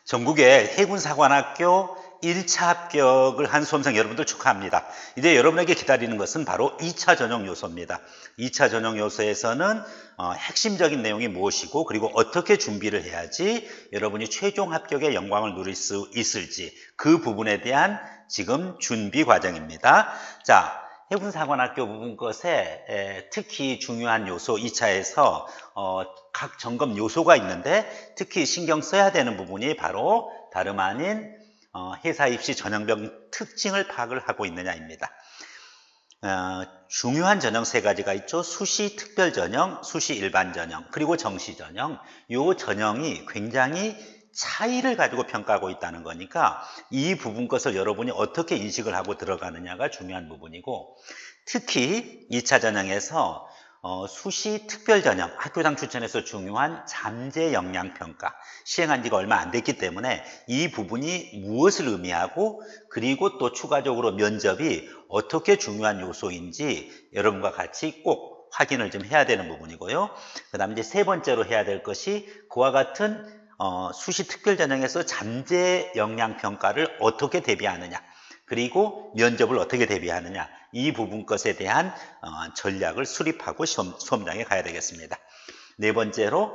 전국의 해군사관학교 1차 합격을 한 수험생 여러분들 축하합니다. 이제 여러분에게 기다리는 것은 바로 2차 전형 요소입니다. 2차 전형 요소에서는 핵심적인 내용이 무엇이고 그리고 어떻게 준비를 해야지 여러분이 최종 합격의 영광을 누릴 수 있을지 그 부분에 대한 지금 준비 과정입니다. 자, 해군사관학교 부분 것에 특히 중요한 요소 2차에서 각 점검 요소가 있는데 특히 신경 써야 되는 부분이 바로 다름 아닌 회사 입시 전형별 특징을 파악을 하고 있느냐입니다. 중요한 전형 세 가지가 있죠. 수시 특별 전형, 수시 일반 전형, 그리고 정시 전형. 이 전형이 굉장히 차이를 가지고 평가하고 있다는 거니까 이 부분 것을 여러분이 어떻게 인식을 하고 들어가느냐가 중요한 부분이고, 특히 2차 전형에서 수시 특별 전형, 학교장 추천에서 중요한 잠재 역량 평가 시행한 지가 얼마 안 됐기 때문에 이 부분이 무엇을 의미하고 그리고 또 추가적으로 면접이 어떻게 중요한 요소인지 여러분과 같이 꼭 확인을 좀 해야 되는 부분이고요. 그 다음 이제 세 번째로 해야 될 것이 그와 같은 수시 특별 전형에서 잠재 역량 평가를 어떻게 대비하느냐, 그리고 면접을 어떻게 대비하느냐, 이 부분 것에 대한 전략을 수립하고 수험장에 가야 되겠습니다. 네 번째로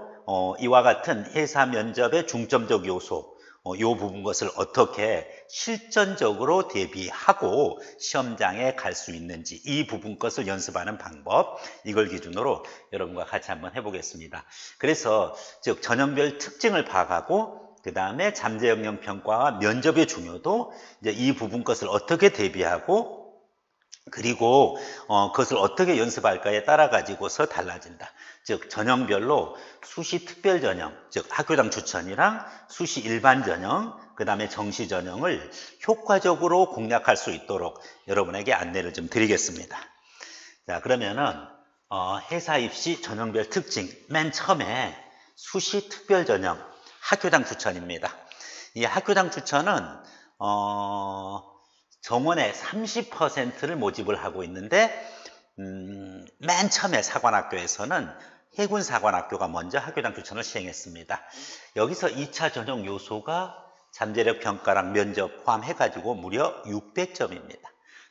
이와 같은 회사 면접의 중점적 요소, 이 부분 것을 어떻게 실전적으로 대비하고 시험장에 갈 수 있는지 이 부분 것을 연습하는 방법, 이걸 기준으로 여러분과 같이 한번 해보겠습니다. 그래서 즉 전형별 특징을 파악하고 그 다음에 잠재 역량 평가와 면접의 중요도, 이제 이 부분 것을 어떻게 대비하고 그리고 그것을 어떻게 연습할까에 따라 가지고서 달라진다. 즉 전형별로 수시 특별 전형, 즉 학교장 추천이랑 수시 일반 전형, 그 다음에 정시 전형을 효과적으로 공략할 수 있도록 여러분에게 안내를 좀 드리겠습니다. 자, 그러면은 회사 입시 전형별 특징, 맨 처음에 수시 특별 전형 학교장 추천입니다. 이 학교장 추천은 정원의 30%를 모집을 하고 있는데 맨 처음에 사관학교에서는 해군사관학교가 먼저 학교장 추천을 시행했습니다. 여기서 2차 전형 요소가 잠재력 평가랑 면접 포함해가지고 무려 600점입니다.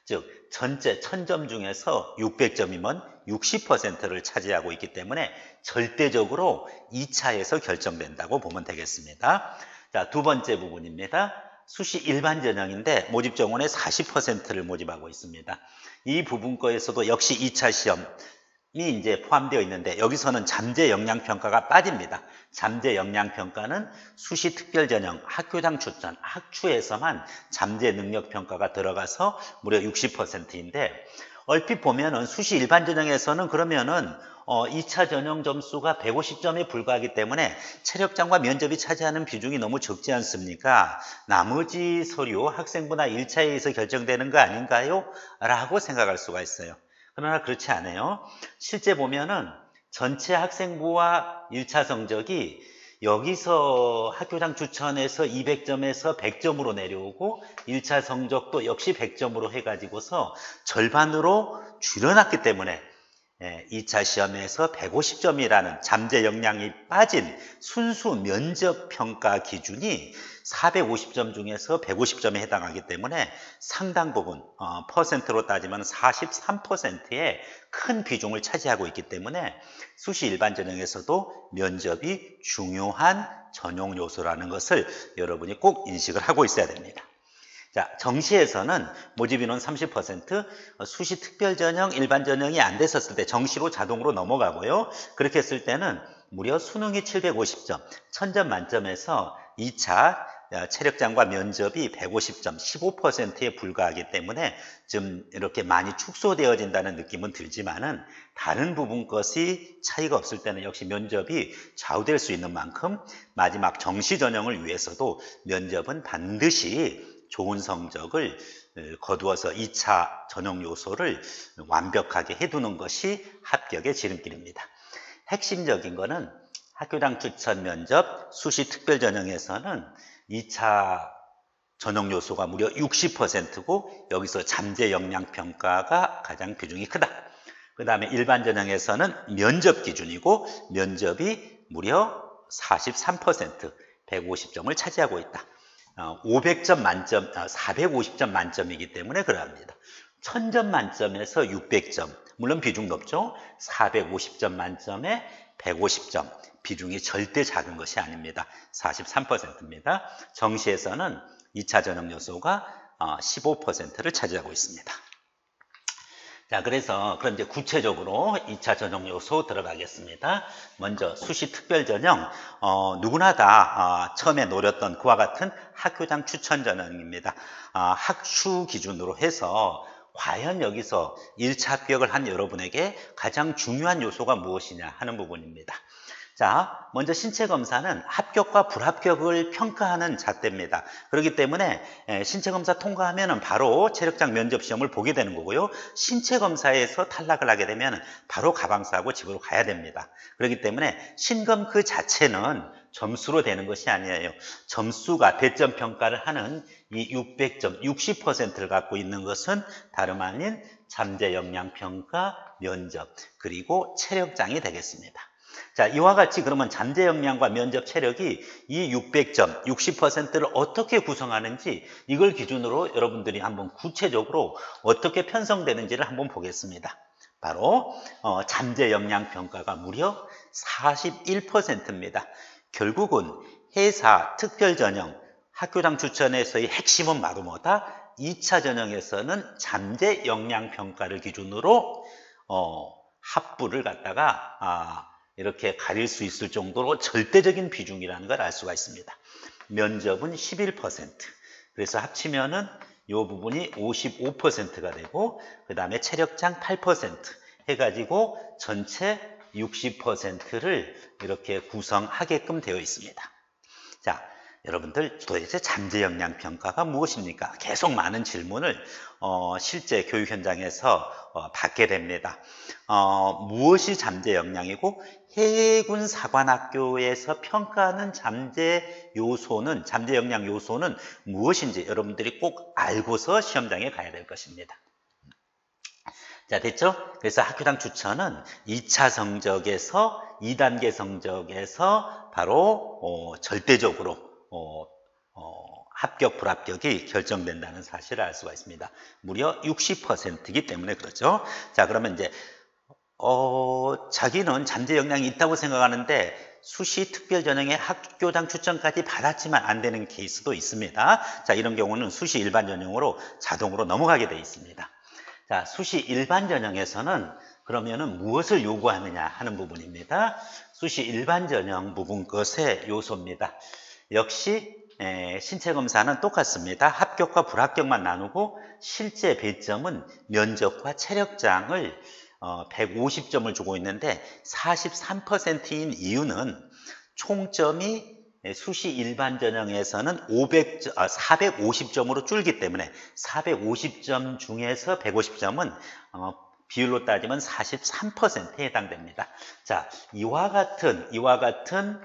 즉 전체 1000점 중에서 600점이면 60%를 차지하고 있기 때문에 절대적으로 2차에서 결정된다고 보면 되겠습니다. 자, 두 번째 부분입니다. 수시 일반 전형인데 모집 정원의 40%를 모집하고 있습니다. 이 부분 거에서도 역시 2차 시험이 이제 포함되어 있는데 여기서는 잠재 역량 평가가 빠집니다. 잠재 역량 평가는 수시 특별 전형, 학교장 추천, 학추에서만 잠재 능력 평가가 들어가서 무려 60%인데 얼핏 보면은 수시 일반 전형에서는 그러면은 2차 전형 점수가 150점에 불과하기 때문에 체력장과 면접이 차지하는 비중이 너무 적지 않습니까? 나머지 서류 학생부나 1차에서 결정되는 거 아닌가요? 라고 생각할 수가 있어요. 그러나 그렇지 않아요. 실제 보면은 전체 학생부와 1차 성적이 여기서 학교장 추천에서 200점에서 100점으로 내려오고 1차 성적도 역시 100점으로 해가지고서 절반으로 줄여놨기 때문에 2차 시험에서 150점이라는 잠재 역량이 빠진 순수 면접 평가 기준이 450점 중에서 150점에 해당하기 때문에 상당 부분 퍼센트로 따지면 43%의 큰 비중을 차지하고 있기 때문에 수시 일반 전형에서도 면접이 중요한 전용 요소라는 것을 여러분이 꼭 인식을 하고 있어야 됩니다. 자, 정시에서는 모집 인원 30%, 수시 특별 전형, 일반 전형이 안 됐었을 때 정시로 자동으로 넘어가고요. 그렇게 했을 때는 무려 수능이 750점, 1000점 만점에서 2차 체력장과 면접이 150점, 15%에 불과하기 때문에 좀 이렇게 많이 축소되어진다는 느낌은 들지만은 다른 부분 것이 차이가 없을 때는 역시 면접이 좌우될 수 있는 만큼 마지막 정시 전형을 위해서도 면접은 반드시 좋은 성적을 거두어서 2차 전형 요소를 완벽하게 해두는 것이 합격의 지름길입니다. 핵심적인 거는 학교장 추천 면접 수시 특별 전형에서는 2차 전형 요소가 무려 60%고 여기서 잠재 역량 평가가 가장 비중이 크다. 그 다음에 일반 전형에서는 면접 기준이고 면접이 무려 43%, 150점을 차지하고 있다. 500점 만점, 450점 만점이기 때문에 그러합니다. 1000점 만점에서 600점, 물론 비중 높죠. 450점 만점에 150점, 비중이 절대 작은 것이 아닙니다. 43%입니다. 정시에서는 2차 전형 요소가 15%를 차지하고 있습니다. 자, 그럼 이제 구체적으로 2차 전형 요소 들어가겠습니다. 먼저 수시 특별 전형, 누구나 다 처음에 노렸던 그와 같은 학교장 추천 전형입니다. 학추 기준으로 해서 과연 여기서 1차 합격을 한 여러분에게 가장 중요한 요소가 무엇이냐 하는 부분입니다. 자, 먼저 신체검사는 합격과 불합격을 평가하는 잣대입니다. 그렇기 때문에 신체검사 통과하면 바로 체력장 면접시험을 보게 되는 거고요. 신체검사에서 탈락을 하게 되면 바로 가방 싸고 집으로 가야 됩니다. 그렇기 때문에 신검 그 자체는 점수로 되는 것이 아니에요. 점수가 배점 평가를 하는 이 600점, 60%를 갖고 있는 것은 다름 아닌 잠재 역량 평가, 면접, 그리고 체력장이 되겠습니다. 자, 이와 같이 그러면 잠재 역량과 면접 체력이 이 600점, 60%를 어떻게 구성하는지 이걸 기준으로 여러분들이 한번 구체적으로 어떻게 편성되는지를 한번 보겠습니다. 바로 잠재 역량 평가가 무려 41%입니다. 결국은 회사 특별 전형, 학교장 추천에서의 핵심은 바로 뭐다? 2차 전형에서는 잠재 역량 평가를 기준으로 합부를 갖다가 이렇게 가릴 수 있을 정도로 절대적인 비중이라는 걸 알 수가 있습니다. 면접은 11%. 그래서 합치면은 이 부분이 55%가 되고, 그 다음에 체력장 8% 해가지고 전체 60%를 이렇게 구성하게끔 되어 있습니다. 자, 여러분들 도대체 잠재 역량 평가가 무엇입니까? 계속 많은 질문을 실제 교육 현장에서 받게 됩니다. 무엇이 잠재 역량이고 해군 사관학교에서 평가하는 잠재 역량 요소는 무엇인지 여러분들이 꼭 알고서 시험장에 가야 될 것입니다. 자, 됐죠? 그래서 학교장 추천은 2차 성적에서 2단계 성적에서 바로 절대적으로 합격, 불합격이 결정된다는 사실을 알 수가 있습니다. 무려 60%이기 때문에 그렇죠. 자, 그러면 이제 자기는 잠재 역량이 있다고 생각하는데 수시 특별 전형에 학교장 추천까지 받았지만 안 되는 케이스도 있습니다. 자, 이런 경우는 수시 일반 전형으로 자동으로 넘어가게 되어 있습니다. 자, 수시 일반 전형에서는 그러면은 무엇을 요구하느냐 하는 부분입니다. 수시 일반 전형 부분 것의 요소입니다. 역시 신체검사는 똑같습니다. 합격과 불합격만 나누고 실제 배점은 면접과 체력장을 150점을 주고 있는데 43%인 이유는 총점이 수시 일반 전형에서는 450점으로 줄기 때문에 450점 중에서 150점은 비율로 따지면 43%에 해당됩니다. 자, 이와 같은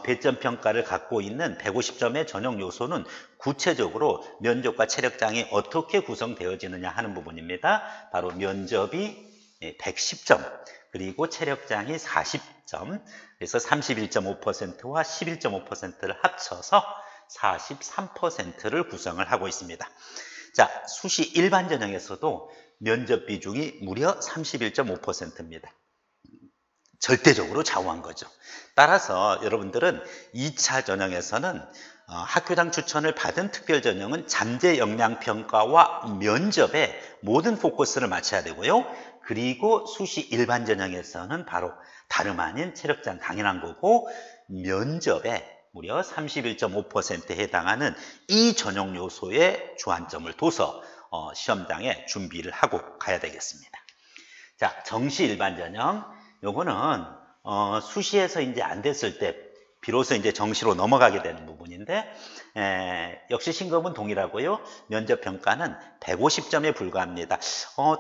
배점 평가를 갖고 있는 150점의 전형 요소는 구체적으로 면접과 체력장이 어떻게 구성되어지느냐 하는 부분입니다. 바로 면접이 110점, 그리고 체력장이 40점, 그래서 31.5%와 11.5%를 합쳐서 43%를 구성을 하고 있습니다. 자, 수시 일반 전형에서도 면접 비중이 무려 31.5%입니다. 절대적으로 좌우한 거죠. 따라서 여러분들은 2차 전형에서는 학교장 추천을 받은 특별 전형은 잠재 역량 평가와 면접에 모든 포커스를 맞춰야 되고요. 그리고 수시 일반 전형에서는 바로 다름 아닌 체력장 당연한 거고, 면접에 무려 31.5%에 해당하는 이 전형 요소에 주안점을 둬서 시험장에 준비를 하고 가야 되겠습니다. 자, 정시 일반 전형, 요거는 수시에서 이제 안 됐을 때 비로소 이제 정시로 넘어가게 되는 부분인데, 역시 신검은 동일하고요. 면접 평가는 150점에 불과합니다.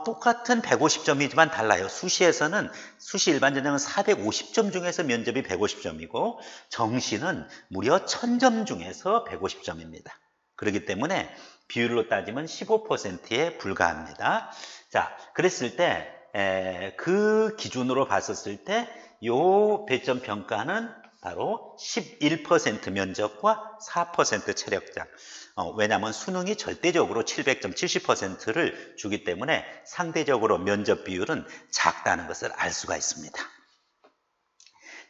똑같은 150점이지만 달라요. 수시에서는 수시 일반 전형은 450점 중에서 면접이 150점이고 정시는 무려 1000점 중에서 150점입니다. 그렇기 때문에 비율로 따지면 15%에 불과합니다. 자, 그랬을 때 그 기준으로 봤었을 때 요 배점 평가는 바로 11% 면접과 4% 체력장. 왜냐하면 수능이 절대적으로 700점 70%를 주기 때문에 상대적으로 면접 비율은 작다는 것을 알 수가 있습니다.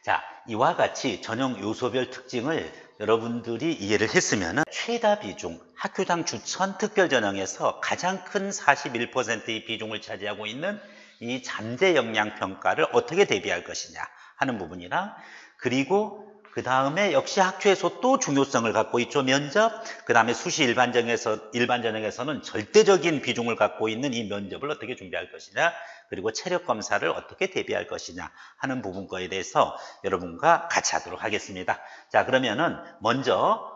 자, 이와 같이 전형 요소별 특징을 여러분들이 이해를 했으면 최다 비중, 학교장 추천 특별 전형에서 가장 큰 41%의 비중을 차지하고 있는 이 잠재 역량 평가를 어떻게 대비할 것이냐 하는 부분이랑, 그리고 그 다음에 역시 학교에서 또 중요성을 갖고 있죠. 면접. 그 다음에 수시 일반 전형에서는 절대적인 비중을 갖고 있는 이 면접을 어떻게 준비할 것이냐, 그리고 체력 검사를 어떻게 대비할 것이냐 하는 부분 거에 대해서 여러분과 같이 하도록 하겠습니다. 자, 그러면은 먼저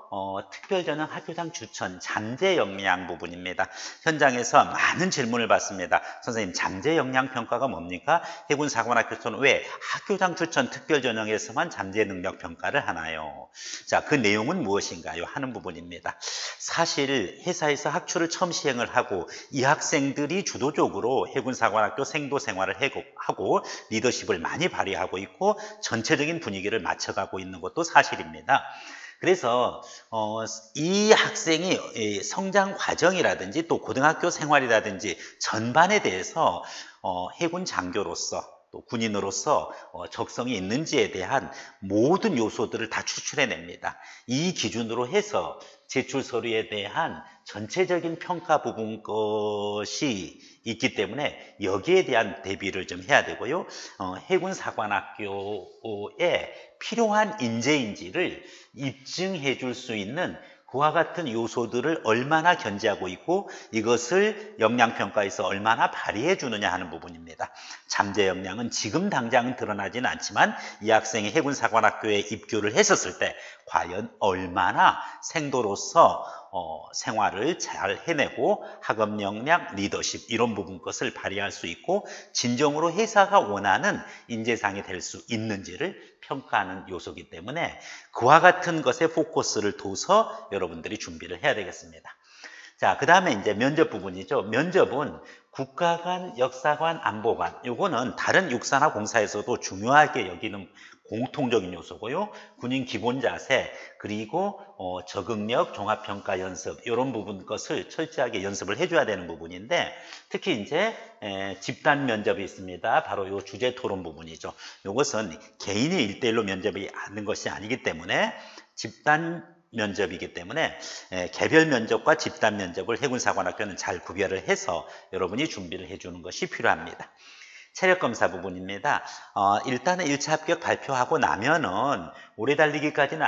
특별전형 학교장 추천 잠재 역량 부분입니다. 현장에서 많은 질문을 받습니다. 선생님, 잠재 역량 평가가 뭡니까? 해군사관학교에서는 왜 학교장 추천 특별전형에서만 잠재 능력 평가를 하나요? 자, 그 내용은 무엇인가요? 하는 부분입니다. 사실 회사에서 학추를 처음 시행을 하고 이 학생들이 주도적으로 해군사관학교 생도 생활을 하고 리더십을 많이 발휘하고 있고 전체적인 분위기를 맞춰가고 있는 것도 사실입니다. 그래서 이 학생이 성장 과정이라든지 또 고등학교 생활이라든지 전반에 대해서 해군 장교로서 또 군인으로서 적성이 있는지에 대한 모든 요소들을 다 추출해냅니다. 이 기준으로 해서 제출 서류에 대한 전체적인 평가 부분 것이 있기 때문에 여기에 대한 대비를 좀 해야 되고요. 해군사관학교에 필요한 인재인지를 입증해 줄 수 있는 그와 같은 요소들을 얼마나 견지하고 있고 이것을 역량평가에서 얼마나 발휘해 주느냐 하는 부분입니다. 잠재 역량은 지금 당장은 드러나지는 않지만 이 학생이 해군사관학교에 입교를 했었을 때 과연 얼마나 생도로서 생활을 잘 해내고 학업 역량, 리더십 이런 부분 것을 발휘할 수 있고 진정으로 회사가 원하는 인재상이 될 수 있는지를 평가하는 요소이기 때문에 그와 같은 것에 포커스를 둬서 여러분들이 준비를 해야 되겠습니다. 자, 그 다음에 이제 면접 부분이죠. 면접은 국가관, 역사관, 안보관, 요거는 다른 육사나 공사에서도 중요하게 여기는 공통적인 요소고요. 군인 기본 자세, 그리고 적응력, 종합평가 연습 이런 부분 것을 철저하게 연습을 해줘야 되는 부분인데 특히 이제 집단 면접이 있습니다. 바로 요 주제 토론 부분이죠. 요것은 개인이 1대1로 면접이 하는 것이 아니기 때문에 집단 면접이기 때문에 개별 면접과 집단 면접을 해군사관학교는 잘 구별을 해서 여러분이 준비를 해주는 것이 필요합니다. 체력검사 부분입니다. 일단은 1차 합격 발표하고 나면은 오래 달리기까지는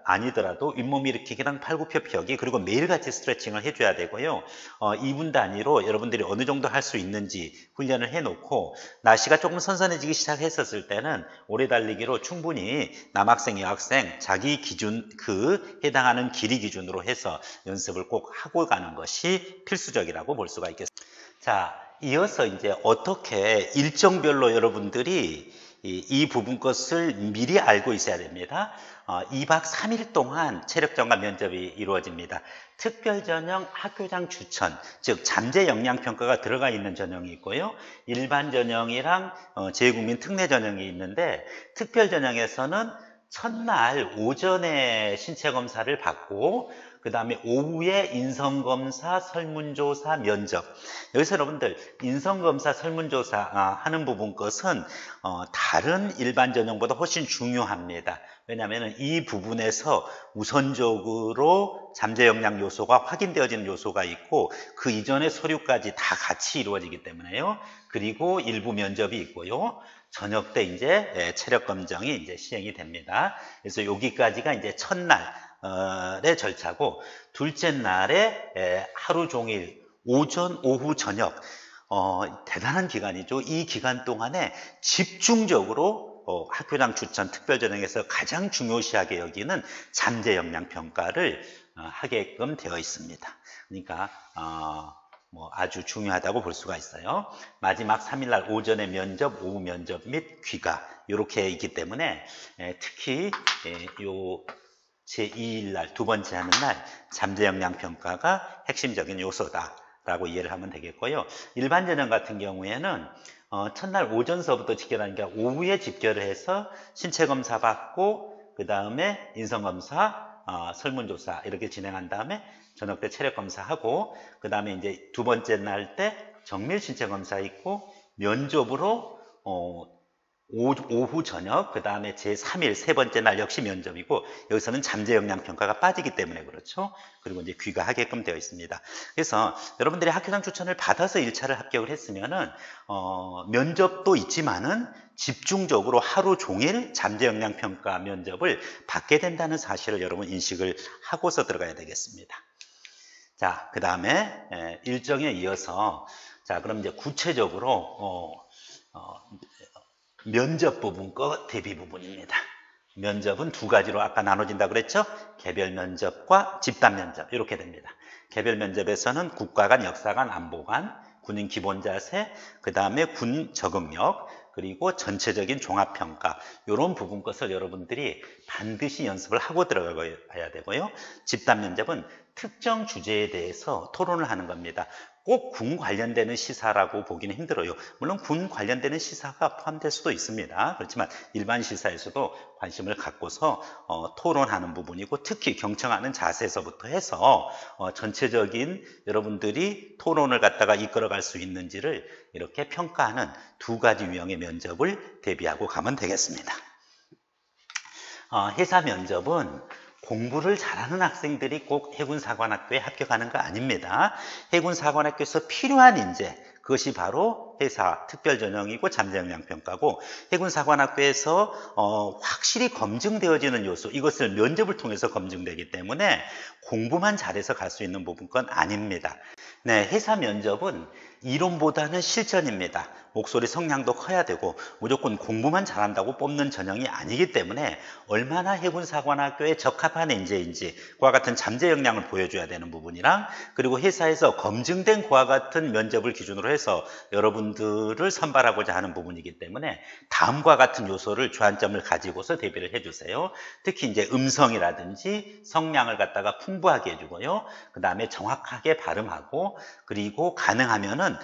아니더라도 윗몸 일으키기랑 팔굽혀펴기 그리고 매일같이 스트레칭을 해줘야 되고요. 2분 단위로 여러분들이 어느 정도 할 수 있는지 훈련을 해놓고 날씨가 조금 선선해지기 시작했었을 때는 오래 달리기로 충분히 남학생, 여학생 자기 기준 그 해당하는 길이 기준으로 해서 연습을 꼭 하고 가는 것이 필수적이라고 볼 수가 있겠습니다. 자, 이어서 이제 어떻게 일정별로 여러분들이 이 부분 것을 미리 알고 있어야 됩니다. 2박 3일 동안 체력점과 면접이 이루어집니다. 특별전형 학교장 추천, 즉 잠재 역량평가가 들어가 있는 전형이 있고요. 일반 전형이랑 재외국민 특례 전형이 있는데 특별전형에서는 첫날 오전에 신체검사를 받고 그 다음에 오후에 인성검사, 설문조사, 면접. 여기서 여러분들 인성검사, 설문조사 하는 부분 것은 다른 일반 전형보다 훨씬 중요합니다. 왜냐하면 이 부분에서 우선적으로 잠재 역량 요소가 확인되어지는 요소가 있고 그 이전의 서류까지 다 같이 이루어지기 때문에요. 그리고 일부 면접이 있고요. 저녁 때 이제 체력 검정이 이제 시행이 됩니다. 그래서 여기까지가 이제 첫날의 절차고 둘째 날에 하루 종일 오전, 오후, 저녁 대단한 기간이죠. 이 기간 동안에 집중적으로 학교장 추천 특별전형에서 가장 중요시하게 여기는 잠재 역량 평가를 하게끔 되어 있습니다. 그러니까 아주 중요하다고 볼 수가 있어요. 마지막 3일날 오전에 면접, 오후 면접 및 귀가 이렇게 있기 때문에 특히 요 제2일날 두 번째 하는 날 잠재 역량 평가가 핵심적인 요소다라고 이해를 하면 되겠고요. 일반 전형 같은 경우에는 첫날 오전서부터 집결하니까 오후에 집결을 해서 신체 검사 받고 그 다음에 인성검사, 설문조사 이렇게 진행한 다음에 저녁 때 체력검사하고, 그 다음에 이제 두 번째 날 때 정밀 신체검사 있고, 면접으로 오후 저녁, 그 다음에 제3일 세 번째 날 역시 면접이고, 여기서는 잠재 역량 평가가 빠지기 때문에 그렇죠. 그리고 이제 귀가하게끔 되어 있습니다. 그래서 여러분들이 학교장 추천을 받아서 1차를 합격을 했으면은 면접도 있지만은 집중적으로 하루 종일 잠재 역량 평가 면접을 받게 된다는 사실을 여러분 인식을 하고서 들어가야 되겠습니다. 자, 그 다음에 일정에 이어서, 자, 그럼 이제 구체적으로 면접 부분과 대비 부분입니다. 면접은 두 가지로 아까 나눠진다고 그랬죠? 개별 면접과 집단 면접 이렇게 됩니다. 개별 면접에서는 국가관, 역사관, 안보관, 군인 기본 자세, 그 다음에 군 적응력, 그리고 전체적인 종합평가, 이런 부분 것을 여러분들이 반드시 연습을 하고 들어가야 되고요. 집단 면접은 특정 주제에 대해서 토론을 하는 겁니다. 꼭 군 관련되는 시사라고 보기는 힘들어요. 물론 군 관련되는 시사가 포함될 수도 있습니다. 그렇지만 일반 시사에서도 관심을 갖고서 토론하는 부분이고, 특히 경청하는 자세에서부터 해서 전체적인 여러분들이 토론을 갖다가 이끌어갈 수 있는지를 이렇게 평가하는 두 가지 유형의 면접을 대비하고 가면 되겠습니다. 회사 면접은 공부를 잘하는 학생들이 꼭 해군사관학교에 합격하는 거 아닙니다. 해군사관학교에서 필요한 인재, 그것이 바로 회사 특별전형이고 잠재역량평가고, 해군사관학교에서 확실히 검증되어지는 요소, 이것을 면접을 통해서 검증되기 때문에 공부만 잘해서 갈 수 있는 부분 건 아닙니다. 네, 회사 면접은 이론보다는 실전입니다. 목소리 성량도 커야 되고 무조건 공부만 잘한다고 뽑는 전형이 아니기 때문에 얼마나 해군사관학교에 적합한 인재인지 그와 같은 잠재 역량을 보여줘야 되는 부분이랑, 그리고 회사에서 검증된 그와 같은 면접을 기준으로 해서 여러분들을 선발하고자 하는 부분이기 때문에 다음과 같은 요소를 주안점을 가지고서 대비를 해주세요. 특히 이제 음성이라든지 성량을 갖다가 풍부하게 해주고요. 그 다음에 정확하게 발음하고, 그리고 가능하면은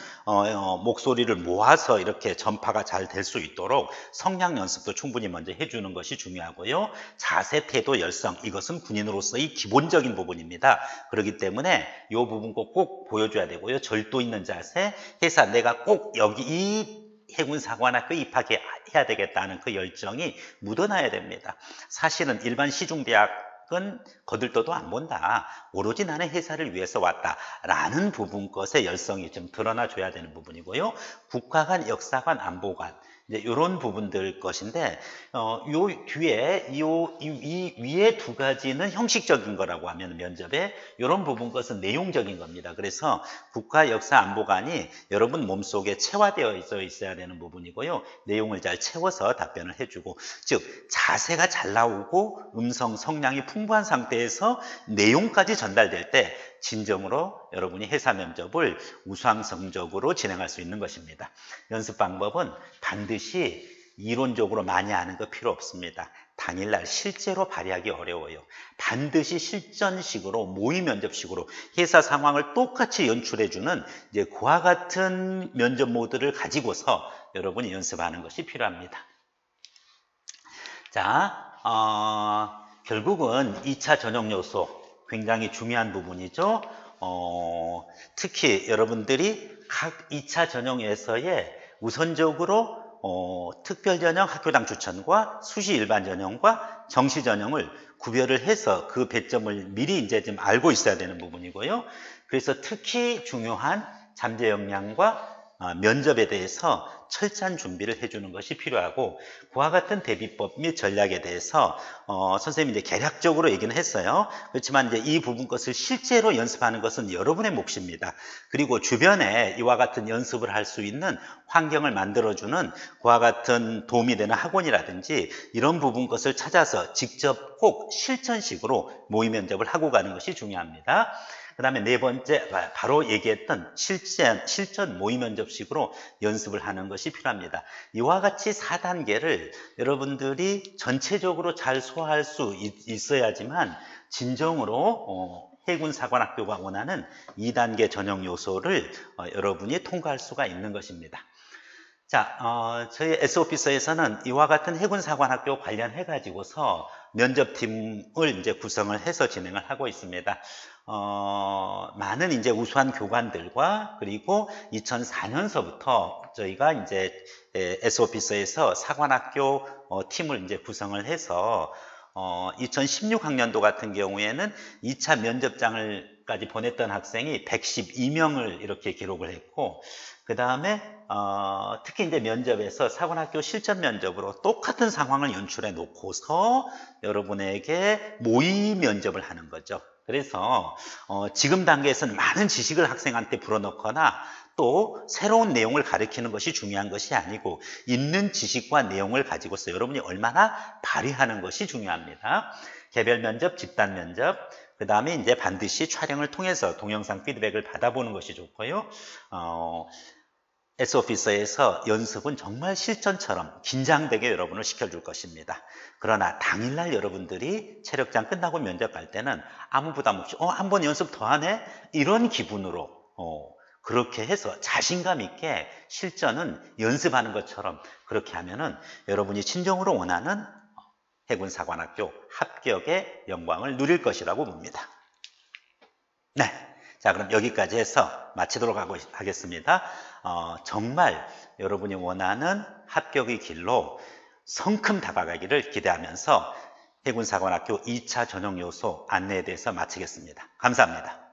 목소리를 모아서 이렇게 전파가 잘 될 수 있도록 성량 연습도 충분히 먼저 해주는 것이 중요하고요. 자세, 태도, 열성, 이것은 군인으로서의 기본적인 부분입니다. 그렇기 때문에 이 부분 꼭 보여줘야 되고요. 절도 있는 자세, 회사 내가 꼭 여기 이 해군사관학교에 입학해야 되겠다는 그 열정이 묻어나야 됩니다. 사실은 일반 시중대학은 거들떠도 안 본다. 오로지 나는 회사를 위해서 왔다라는 부분 것의 열성이 좀 드러나줘야 되는 부분이고요. 국가관, 역사관, 안보관, 이제 이런 부분들 것인데, 요 뒤에 이 위에 두 가지는 형식적인 거라고 하면 면접에, 이런 부분 것은 내용적인 겁니다. 그래서 국가, 역사, 안보관이 여러분 몸속에 체화되어 있어야 되는 부분이고요. 내용을 잘 채워서 답변을 해주고, 즉 자세가 잘 나오고 음성, 성량이 풍부한 상태에서 내용까지 전달될 때 진정으로 여러분이 회사 면접을 우수한 성적으로 진행할 수 있는 것입니다. 연습 방법은 반드시 이론적으로 많이 아는 거 필요 없습니다. 당일날 실제로 발휘하기 어려워요. 반드시 실전식으로, 모의 면접식으로 회사 상황을 똑같이 연출해주는 이제 그와 같은 면접 모드를 가지고서 여러분이 연습하는 것이 필요합니다. 자, 결국은 2차 전형 요소 굉장히 중요한 부분이죠. 특히 여러분들이 각 2차 전형에서의 우선적으로 특별전형 학교당 추천과 수시 일반 전형과 정시 전형을 구별을 해서 그 배점을 미리 이제 좀 알고 있어야 되는 부분이고요. 그래서 특히 중요한 잠재 역량과 면접에 대해서 철저한 준비를 해주는 것이 필요하고, 그와 같은 대비법 및 전략에 대해서 선생님이 이제 개략적으로 얘기는 했어요. 그렇지만 이제 이 부분 것을 실제로 연습하는 것은 여러분의 몫입니다. 그리고 주변에 이와 같은 연습을 할 수 있는 환경을 만들어주는 그와 같은 도움이 되는 학원이라든지 이런 부분 것을 찾아서 직접 꼭 실전식으로 모의 면접을 하고 가는 것이 중요합니다. 그 다음에 네 번째, 바로 얘기했던 실전 모의 면접식으로 연습을 하는 것이 필요합니다. 이와 같이 4단계를 여러분들이 전체적으로 잘 소화할 수 있어야지만 진정으로 해군사관학교가 원하는 2단계 전형 요소를 여러분이 통과할 수가 있는 것입니다. 자, 저희 S오피서에서는 이와 같은 해군사관학교 관련해 가지고서 면접팀을 이제 구성을 해서 진행을 하고 있습니다. 많은 이제 우수한 교관들과 그리고 2004년서부터 저희가 이제 S오피서에서 사관학교 팀을 이제 구성을 해서 2016학년도 같은 경우에는 2차 면접장을까지 보냈던 학생이 112명을 이렇게 기록을 했고, 그 다음에 특히 이제 면접에서 사관학교 실전 면접으로 똑같은 상황을 연출해 놓고서 여러분에게 모의 면접을 하는 거죠. 그래서 지금 단계에서는 많은 지식을 학생한테 불어넣거나 또 새로운 내용을 가르치는 것이 중요한 것이 아니고 있는 지식과 내용을 가지고서 여러분이 얼마나 발휘하는 것이 중요합니다. 개별 면접, 집단 면접, 그 다음에 이제 반드시 촬영을 통해서 동영상 피드백을 받아보는 것이 좋고요. S오피서에서 연습은 정말 실전처럼 긴장되게 여러분을 시켜줄 것입니다. 그러나 당일날 여러분들이 체력장 끝나고 면접 갈 때는 아무 부담 없이 한 번 연습 더 하네? 이런 기분으로 그렇게 해서 자신감 있게 실전은 연습하는 것처럼 그렇게 하면은 여러분이 진정으로 원하는 해군사관학교 합격의 영광을 누릴 것이라고 봅니다. 네. 자, 그럼 여기까지 해서 마치도록 하겠습니다. 정말 여러분이 원하는 합격의 길로 성큼 다가가기를 기대하면서 해군사관학교 2차 전형 요소 안내에 대해서 마치겠습니다. 감사합니다.